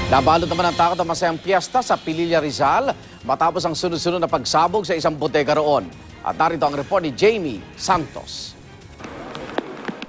Nabalot naman ang takot ang masayang piyesta sa Pililla, Rizal matapos ang sunod-sunod na pagsabog sa isang bodega roon. At narito ang report ni Jamie Santos.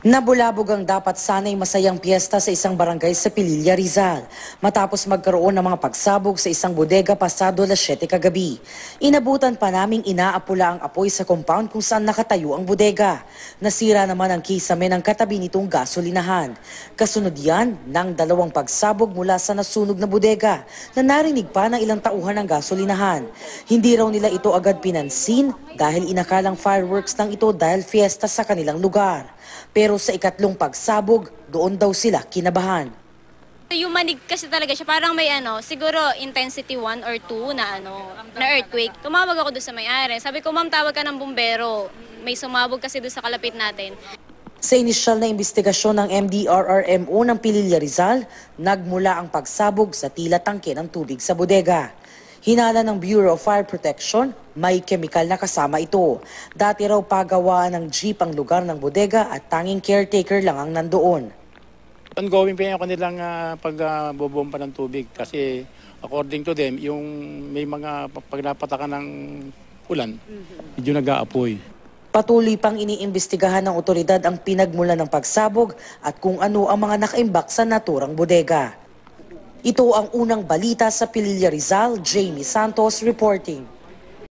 Nabulabog ang dapat sanay masayang piyesta sa isang barangay sa Pililla, Rizal matapos magkaroon ng mga pagsabog sa isang bodega pasado alas 7 kagabi. Inabutan pa naming inaapula ang apoy sa compound kung saan nakatayo ang bodega. Nasira naman ang kisame ng katabi nitong gasolinahan. Kasunod yan ng dalawang pagsabog mula sa nasunog na bodega na narinig pa ng ilang tauhan ng gasolinahan. Hindi raw nila ito agad pinansin dahil inakalang fireworks lang ito dahil fiesta sa kanilang lugar. Pero sa ikatlong pagsabog, doon daw sila kinabahan. Yung manig kasi talaga siya, parang may siguro intensity 1 or 2 na earthquake. Tumawag ako doon sa may-ari. Sabi ko, ma'am, tawag ka ng bumbero. May sumabog kasi doon sa kalapit natin. Sa inisyal na investigasyon ng MDRRMO ng Pililla, Rizal, nagmula ang pagsabog sa tila tangke ng tubig sa bodega. Hinala ng Bureau of Fire Protection, may kemikal na kasama ito. Dati raw pagawaan ng jeep ang lugar ng bodega at tanging caretaker lang ang nandoon. Ongoing pa yung kanilang pagbobomba ng tubig kasi according to them, yung may mga pagnapatakan ng ulan, medyo nag-aapoy. Patuloy pang iniimbestigahan ng otoridad ang pinagmulan ng pagsabog at kung ano ang mga nakaimbak sa naturang bodega. Ito ang unang balita sa Pililla, Rizal. Jamie Santos reporting.